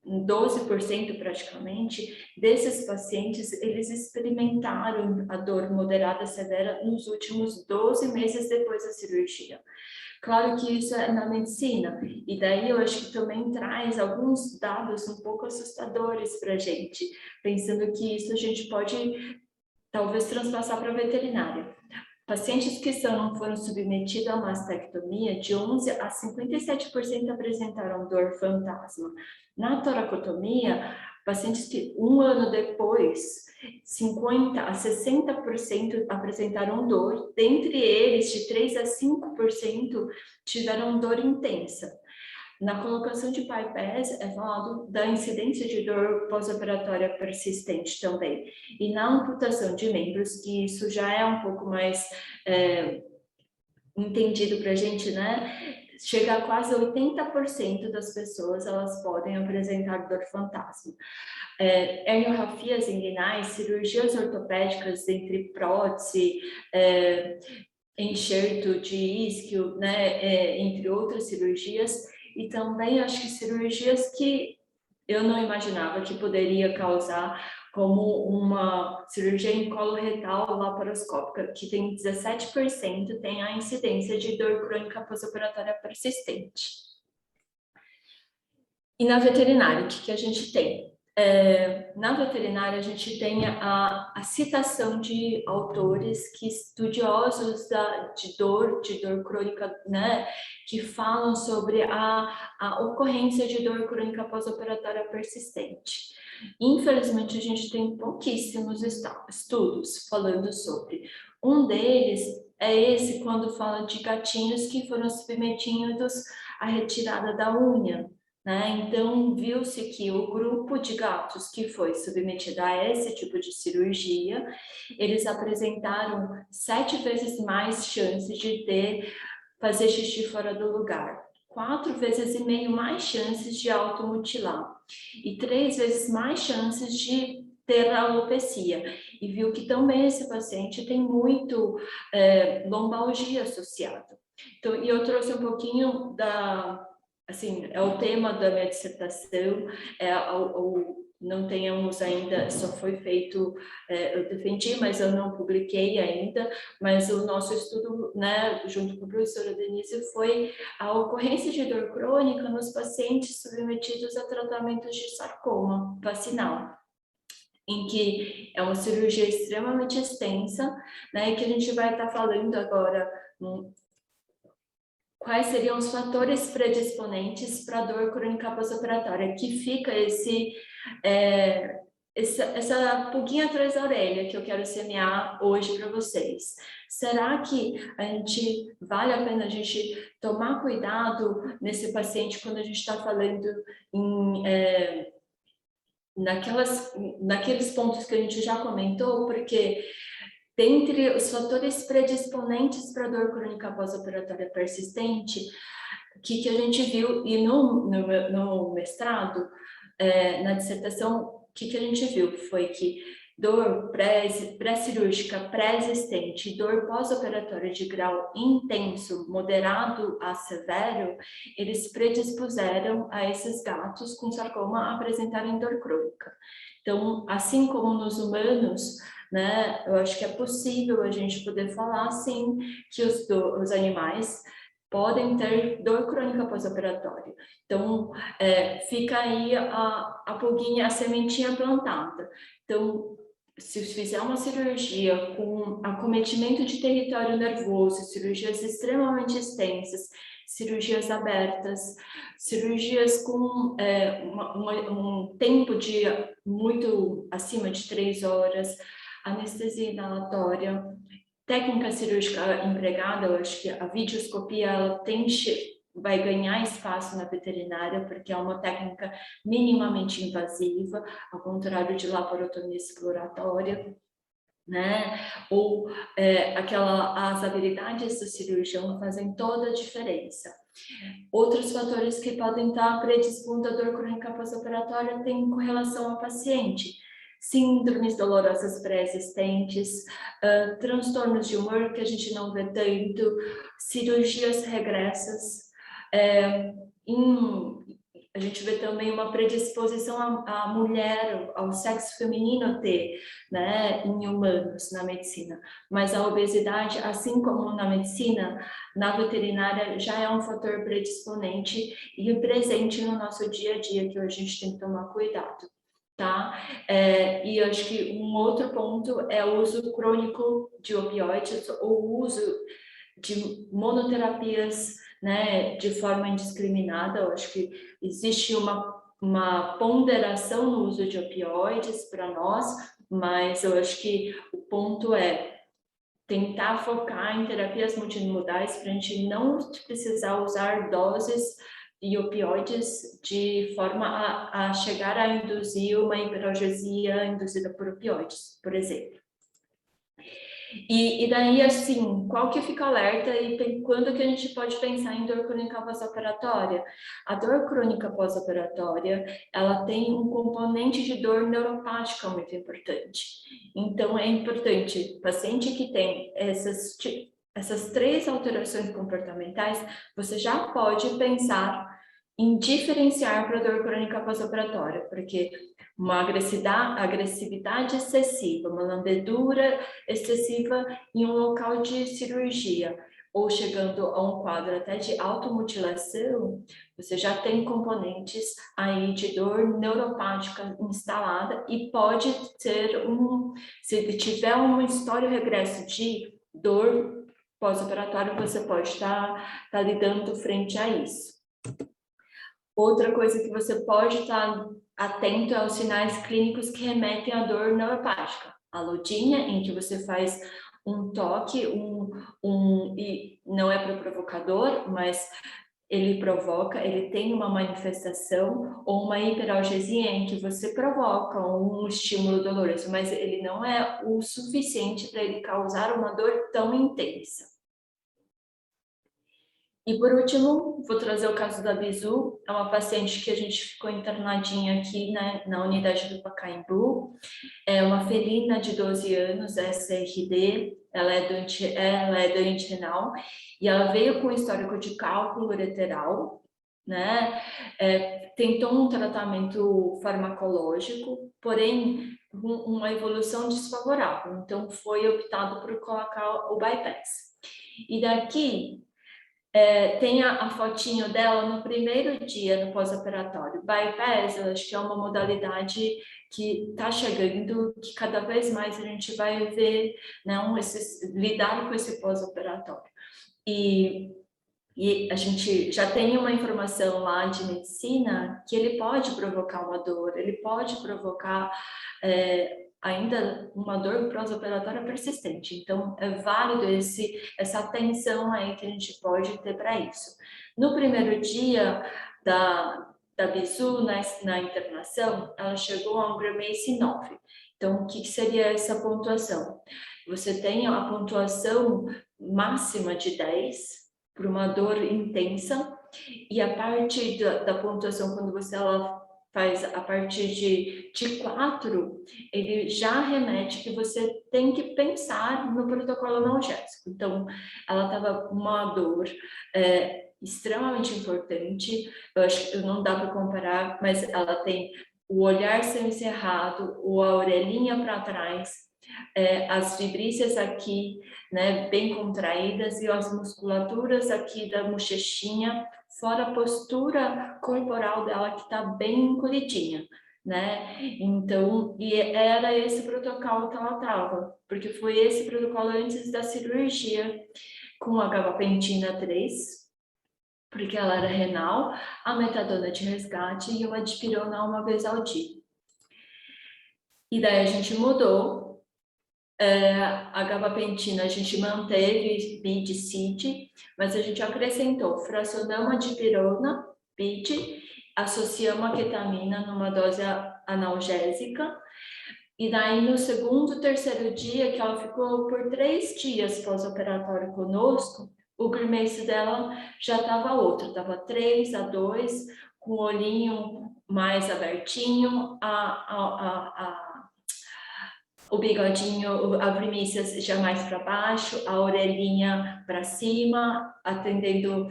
S3: 12% praticamente desses pacientes, eles experimentaram a dor moderada severa nos últimos 12 meses depois da cirurgia. Claro que isso é na medicina, e daí eu acho que também traz alguns dados um pouco assustadores para a gente, pensando que isso a gente pode talvez transpassar para a veterinária. Pacientes que foram submetidos a mastectomia, de 11% a 57% apresentaram dor fantasma. Na toracotomia, pacientes que 1 ano depois, 50% a 60% apresentaram dor, dentre eles, de 3% a 5% tiveram dor intensa. Na colocação de bypass é falado da incidência de dor pós-operatória persistente também. E na amputação de membros, que isso já é um pouco mais entendido para a gente, né? Chega a quase 80% das pessoas, elas podem apresentar dor fantasma. Herniografias inguinais, cirurgias ortopédicas entre prótese, enxerto de isquio, né? Entre outras cirurgias, e também acho que cirurgias que eu não imaginava que poderia causar como uma cirurgia em colo retal laparoscópica, que tem 17%, tem a incidência de dor crônica pós-operatória persistente. E na veterinária, o que a gente tem? Na veterinária, a gente tem a citação de autores estudiosos de dor crônica, né, que falam sobre a ocorrência de dor crônica pós-operatória persistente. Infelizmente, a gente tem pouquíssimos estudos falando sobre. Um deles é esse, quando fala de gatinhos que foram submetidos à retirada da unha. Então, viu-se que o grupo de gatos que foi submetido a esse tipo de cirurgia, eles apresentaram 7 vezes mais chances de fazer xixi fora do lugar, 4,5 vezes mais chances de automutilar e 3 vezes mais chances de ter alopecia. E viu que também esse paciente tem muito lombalgia associada. Então, e eu trouxe um pouquinho assim, é o tema da minha dissertação, não tenhamos ainda, só foi feito, eu defendi, mas eu não publiquei ainda, mas o nosso estudo, né, junto com a professora Denise, foi a ocorrência de dor crônica nos pacientes submetidos a tratamentos de sarcoma vacinal, em que é uma cirurgia extremamente extensa, né, e que a gente vai estar falando agora quais seriam os fatores predisponentes para a dor crônica pós-operatória, que fica essa pulguinha atrás da orelha que eu quero semear hoje para vocês. Será que vale a pena a gente tomar cuidado nesse paciente quando a gente está falando naqueles pontos que a gente já comentou? Porque dentre os fatores predisponentes para dor crônica pós-operatória persistente, o que a gente viu, e no mestrado, na dissertação, o que a gente viu foi que dor pré-cirúrgica pré-existente, dor pós-operatória de grau intenso, moderado a severo, eles predispuseram a esses gatos com sarcoma a apresentarem dor crônica. Então, assim como nos humanos, né, eu acho que é possível a gente poder falar, sim, que os animais podem ter dor crônica pós-operatória. Então, fica aí a pulguinha, a sementinha plantada. Então, se fizer uma cirurgia com acometimento de território nervoso, cirurgias extremamente extensas, cirurgias abertas, cirurgias com um tempo de muito acima de 3 horas, anestesia inalatória, técnica cirúrgica empregada, eu acho que a videoscopia ela vai ganhar espaço na veterinária, porque é uma técnica minimamente invasiva, ao contrário de laparotomia exploratória, né? Ou as habilidades do cirurgião fazem toda a diferença. Outros fatores que podem estar predispondo a dor crônica pós-operatória têm com relação ao paciente: síndromes dolorosas pré-existentes, transtornos de humor que a gente não vê tanto, cirurgias regressas. A gente vê também uma predisposição à mulher, ao sexo feminino ter, né, em humanos, na medicina. Mas a obesidade, assim como na medicina, na veterinária já é um fator predisponente e presente no nosso dia a dia, que a gente tem que tomar cuidado. Tá? E acho que um outro ponto é o uso crônico de opioides ou o uso de monoterapias, né, de forma indiscriminada. Eu acho que existe uma ponderação no uso de opioides para nós, mas eu acho que o ponto é tentar focar em terapias multimodais para a gente não precisar usar doses e opioides de forma a chegar a induzir uma hiperalgesia induzida por opioides, por exemplo. E daí, assim, qual que fica o alerta e quando que a gente pode pensar em dor crônica pós-operatória? A dor crônica pós-operatória, ela tem um componente de dor neuropática muito importante. Então, é importante, o paciente que tem essas 3 alterações comportamentais, você já pode pensar em diferenciar para dor crônica pós-operatória, porque uma agressividade excessiva, uma lambedura excessiva em um local de cirurgia, ou chegando a um quadro até de automutilação, você já tem componentes aí de dor neuropática instalada e pode ter se tiver um histórico regresso de dor pós-operatório, você pode estar lidando frente a isso. Outra coisa que você pode estar atento aos sinais clínicos que remetem à dor neuropática. A lodinha, em que você faz um toque, e não é para o provocador, mas ele provoca, ele tem uma manifestação ou uma hiperalgesia em que você provoca um estímulo doloroso, mas ele não é o suficiente para ele causar uma dor tão intensa. E por último, vou trazer o caso da Bizu, é uma paciente que a gente ficou internadinha aqui na unidade do Pacaembu, é uma felina de 12 anos, SRD, ela é doente renal, e ela veio com histórico de cálculo ureteral, né, tentou um tratamento farmacológico, porém, uma evolução desfavorável, então foi optado por colocar o bypass. E daqui, tem a fotinho dela no primeiro dia no pós-operatório. Bypass, eu acho que é uma modalidade que está chegando, que cada vez mais a gente vai ver, né, lidar com esse pós-operatório. E a gente já tem uma informação lá de medicina que ele pode provocar uma dor, ele pode provocar ainda uma dor pós-operatória persistente. Então, é válido essa atenção aí que a gente pode ter para isso. No primeiro dia da Bizu, na internação, ela chegou a um Grammage 9. Então, o que seria essa pontuação? Você tem a pontuação máxima de 10, por uma dor intensa, e a partir da pontuação, quando ela faz a partir de 4, ele já remete que você tem que pensar no protocolo analgésico. Então, ela estava com uma dor extremamente importante, eu acho que não dá para comparar, mas ela tem o olhar semicerrado, a orelhinha para trás, as vibrícias aqui, né, bem contraídas, e as musculaturas aqui da bochechinha, fora a postura corporal dela que está bem encolhidinha, né? Então, e era esse protocolo que ela estava, porque foi esse protocolo antes da cirurgia, com a gabapentina 3, porque ela era renal, a metadona de resgate e uma dipirona uma vez ao dia. E daí a gente mudou. A gabapentina a gente manteve BID, CID, mas a gente acrescentou fracionama de pirona, BID, associamos a ketamina numa dose analgésica, e daí no segundo, terceiro dia, que ela ficou por 3 dias pós-operatório conosco, o Grimace dela já estava outro, estava 3 a 2, com o olhinho mais abertinho, o bigodinho, a grimícia já mais para baixo, a orelhinha para cima, atendendo,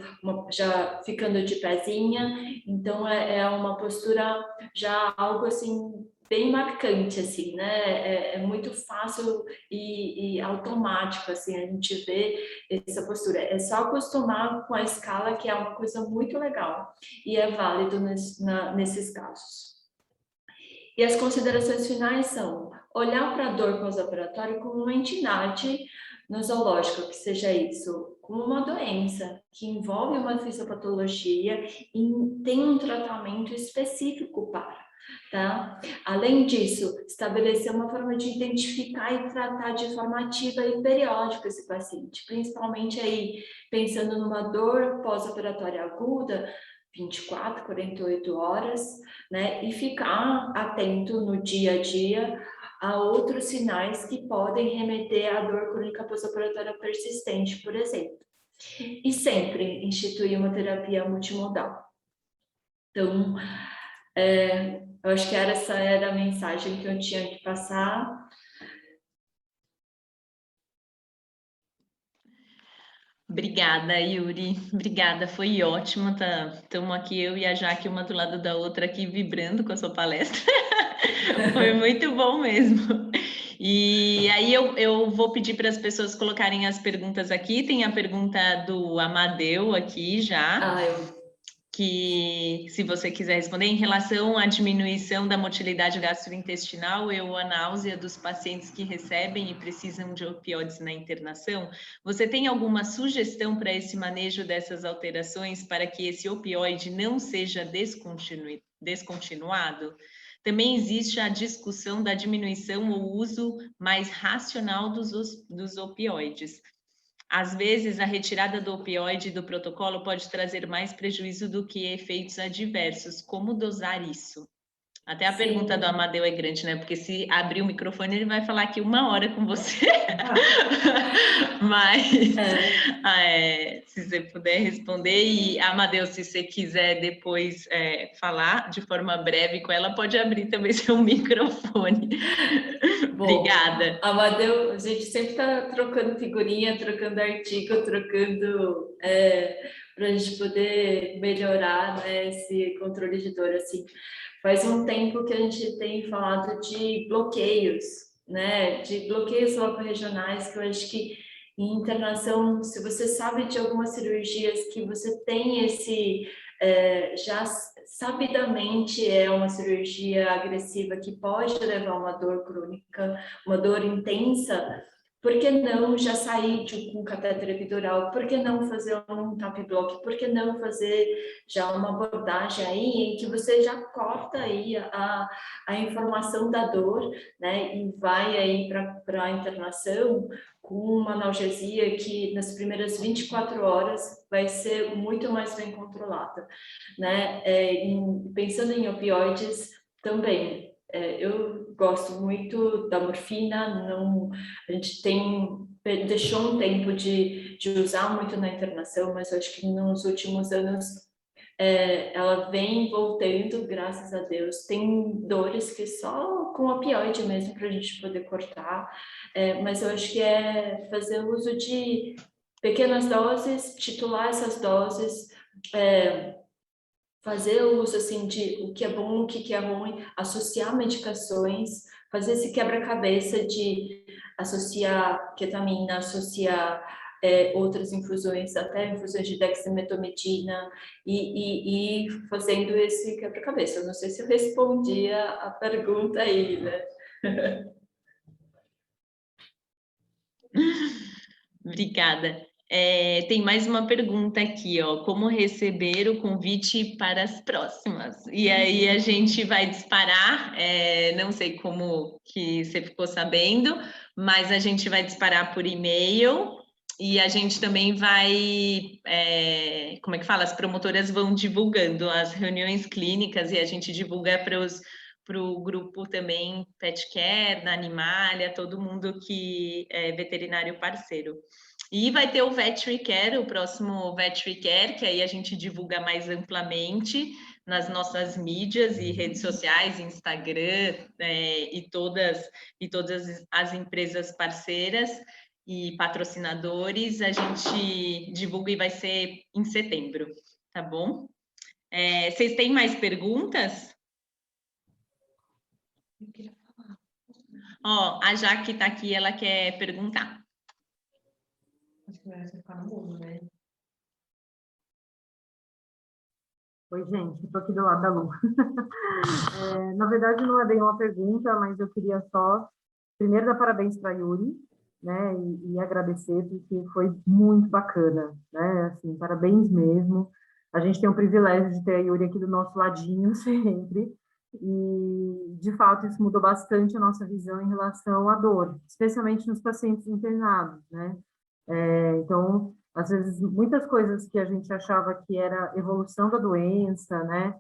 S3: já ficando de pezinha. Então, é uma postura já algo assim, bem marcante, assim, né? É muito fácil e automático, assim, a gente vê essa postura. É só acostumar com a escala, que é uma coisa muito legal e é válido nesses casos. E as considerações finais são olhar para a dor pós-operatória como uma entidade nosológica, que seja isso, como uma doença que envolve uma fisiopatologia e tem um tratamento específico para, tá? Além disso, estabelecer uma forma de identificar e tratar de forma ativa e periódica esse paciente, principalmente aí pensando numa dor pós-operatória aguda, 24, 48 horas, né? E ficar atento no dia a dia a outros sinais que podem remeter à dor crônica pós-operatória persistente, por exemplo. E sempre instituir uma terapia multimodal. Então, eu acho que essa era a mensagem que eu tinha que passar.
S1: Obrigada, Yuri. Obrigada, foi ótimo. Estamos aqui, eu e a Jaque, uma do lado da outra, aqui vibrando com a sua palestra. Foi muito bom mesmo. E aí eu vou pedir para as pessoas colocarem as perguntas aqui. Tem a pergunta do Amadeu aqui já. Que, se você quiser responder, em relação à diminuição da motilidade gastrointestinal ou a náusea dos pacientes que recebem e precisam de opioides na internação, você tem alguma sugestão para esse manejo dessas alterações para que esse opioide não seja descontinuado? Também existe a discussão da diminuição ou uso mais racional dos opioides. Às vezes, a retirada do opioide do protocolo pode trazer mais prejuízo do que efeitos adversos. Como dosar isso? Até a pergunta do Amadeu é grande, né? Porque se abrir o microfone, ele vai falar aqui 1 hora com você. Mas, se você puder responder, e Amadeu, se você quiser depois falar de forma breve com ela, pode abrir também seu microfone. Bom, obrigada.
S3: Amadeu, a gente sempre está trocando figurinha, trocando artigo, trocando para a gente poder melhorar, né, esse controle de dor, assim. Faz um tempo que a gente tem falado de bloqueios, né, de bloqueios loco-regionais, que eu acho que em internação, se você sabe de algumas cirurgias que você tem esse, já sabidamente é uma cirurgia agressiva que pode levar a uma dor crônica, uma dor intensa, por que não já sair com catéter epidural? Por que não fazer um TAP block? Por que não fazer já uma abordagem aí em que você já corta aí a informação da dor, né? E vai aí para a internação com uma analgesia que nas primeiras 24 horas vai ser muito mais bem controlada, né? Pensando em opioides também, eu gosto muito da morfina, a gente deixou um tempo de usar muito na internação, mas eu acho que nos últimos anos ela vem voltando, graças a Deus. Tem dores que só com opioide mesmo para a gente poder cortar, mas eu acho que é fazer uso de pequenas doses, titular essas doses, fazer uso assim de o que é bom, o que é ruim, associar medicações, fazer esse quebra-cabeça de associar ketamina, associar outras infusões, até infusões de dexmedetomidina e ir fazendo esse quebra-cabeça. Eu não sei se eu respondi a pergunta aí, né?
S1: Obrigada. Tem mais uma pergunta aqui, ó. Como receber o convite para as próximas? E aí a gente vai disparar, não sei como que você ficou sabendo, mas a gente vai disparar por e-mail e a gente também vai, como é que fala? As promotoras vão divulgando as reuniões clínicas e a gente divulga para o grupo também Pet Care, da Animalia, todo mundo que é veterinário parceiro. E vai ter o VetRecare, o próximo VetRecare, que aí a gente divulga mais amplamente nas nossas mídias e redes sociais, Instagram, e todas as empresas parceiras e patrocinadores, a gente divulga e vai ser em setembro, tá bom? Vocês têm mais perguntas? Ó, a Jaque está aqui, ela quer perguntar.
S4: Acho que vai ficar no mundo, né?
S5: Oi, gente, estou aqui do lado da Lu. Na verdade, não é bem uma pergunta, mas eu queria só, primeiro, dar parabéns para a Yuri, né, e agradecer, porque foi muito bacana, né, assim, parabéns mesmo. A gente tem o privilégio de ter a Yuri aqui do nosso ladinho sempre, e, de fato, isso mudou bastante a nossa visão em relação à dor, especialmente nos pacientes internados, né. Então, às vezes, muitas coisas que a gente achava que era evolução da doença, né,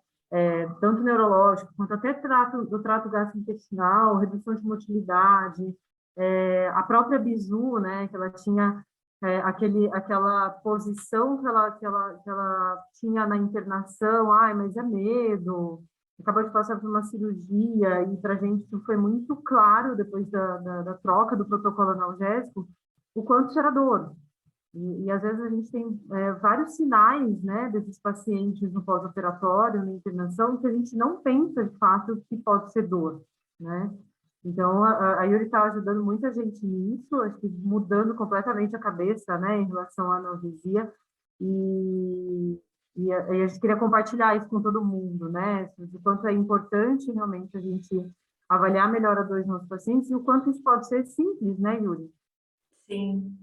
S5: tanto neurológico quanto até do trato gastrointestinal, redução de motilidade, a própria Bizu, né, que ela tinha aquela posição que ela tinha na internação, ai, mas é medo, acabou de passar por uma cirurgia, e para a gente isso foi muito claro depois da troca do protocolo analgésico, o quanto isso era dor, E às vezes a gente tem vários sinais, né, desses pacientes no pós-operatório, na internação, que a gente não pensa, de fato, que pode ser dor, né? Então, a Yuri está ajudando muita gente nisso, acho que mudando completamente a cabeça, né, em relação à analgesia, e a gente queria compartilhar isso com todo mundo, né, o quanto é importante realmente a gente avaliar melhor a dor dos nossos pacientes e o quanto isso pode ser simples, né, Yuri?
S3: Sim.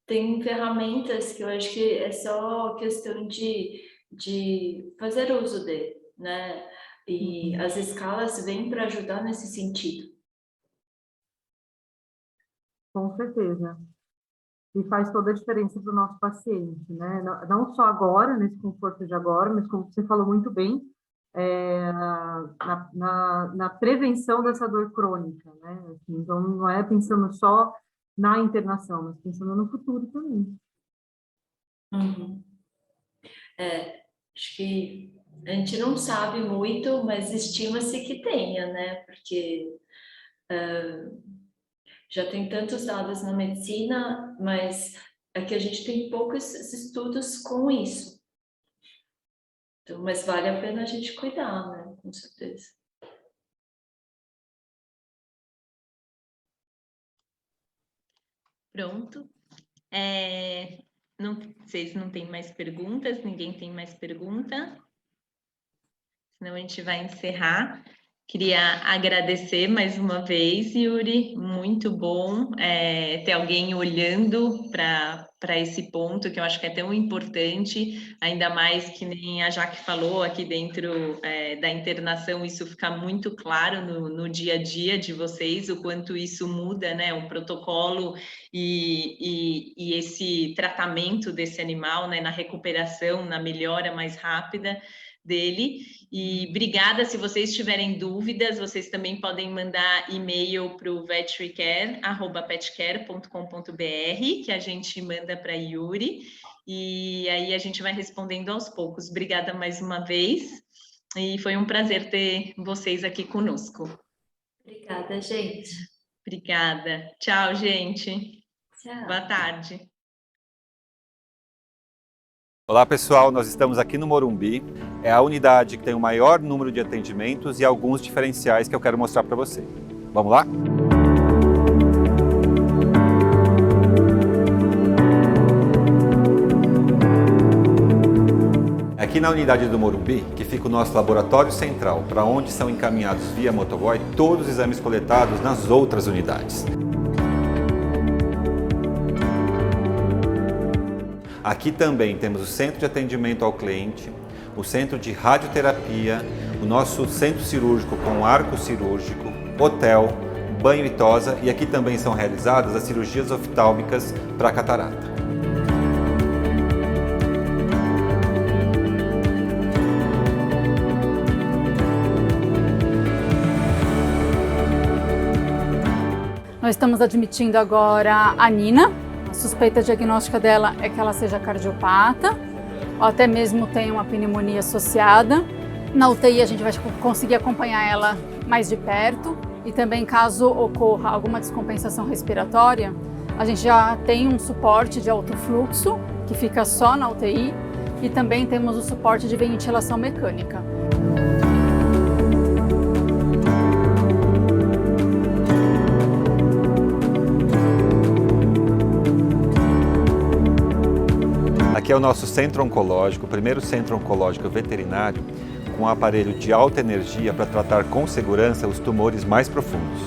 S3: Tem ferramentas que eu acho que é só questão de fazer uso dele, né? E as escalas vêm para ajudar nesse sentido.
S5: Com certeza. E faz toda a diferença para o nosso paciente, né? Não só agora, nesse conforto de agora, mas como você falou muito bem, na prevenção dessa dor crônica, né? Assim, então, não é pensando só na internação, mas pensando no futuro também.
S3: Uhum. Acho que a gente não sabe muito, mas estima-se que tenha, né? Porque já tem tantos dados na medicina, mas aqui a gente tem poucos estudos com isso. Então, mas vale a pena a gente cuidar, né? Com certeza.
S1: Pronto. Vocês não têm mais perguntas? Ninguém tem mais pergunta? Senão a gente vai encerrar. Queria agradecer mais uma vez, Yuri, muito bom ter alguém olhando para esse ponto, que eu acho que é tão importante, ainda mais que nem a Jaque falou aqui dentro da internação, isso fica muito claro no dia a dia de vocês, o quanto isso muda, né, o protocolo e esse tratamento desse animal, né, na recuperação, na melhora mais rápida dele. E obrigada. Se vocês tiverem dúvidas, vocês também podem mandar e-mail para o vetericare@petcare.com.br, que a gente manda para Yuri, e aí a gente vai respondendo aos poucos. Obrigada mais uma vez, e foi um prazer ter vocês aqui conosco.
S3: Obrigada, gente.
S1: Obrigada. Tchau, gente.
S3: Tchau.
S1: Boa tarde.
S6: Olá pessoal, nós estamos aqui no Morumbi, é a unidade que tem o maior número de atendimentos e alguns diferenciais que eu quero mostrar para você. Vamos lá? Aqui na unidade do Morumbi, que fica o nosso laboratório central, para onde são encaminhados via motoboy todos os exames coletados nas outras unidades. Aqui também temos o centro de atendimento ao cliente, o centro de radioterapia, o nosso centro cirúrgico com arco cirúrgico, hotel, banho e tosa, e aqui também são realizadas as cirurgias oftálmicas para catarata.
S7: Nós estamos admitindo agora a Nina. A suspeita diagnóstica dela é que ela seja cardiopata, ou até mesmo tenha uma pneumonia associada. Na UTI a gente vai conseguir acompanhar ela mais de perto e também caso ocorra alguma descompensação respiratória, a gente já tem um suporte de alto fluxo que fica só na UTI e também temos o suporte de ventilação mecânica.
S6: Aqui é o nosso centro oncológico, o primeiro centro oncológico veterinário com um aparelho de alta energia para tratar com segurança os tumores mais profundos.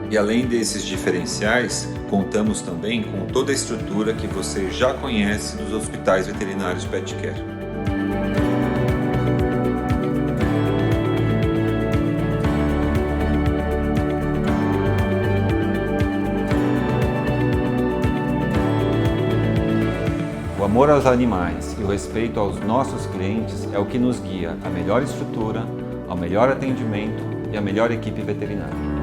S6: E além desses diferenciais, contamos também com toda a estrutura que você já conhece dos hospitais veterinários PetCare. O amor aos animais e o respeito aos nossos clientes é o que nos guia à melhor estrutura, ao melhor atendimento e à melhor equipe veterinária.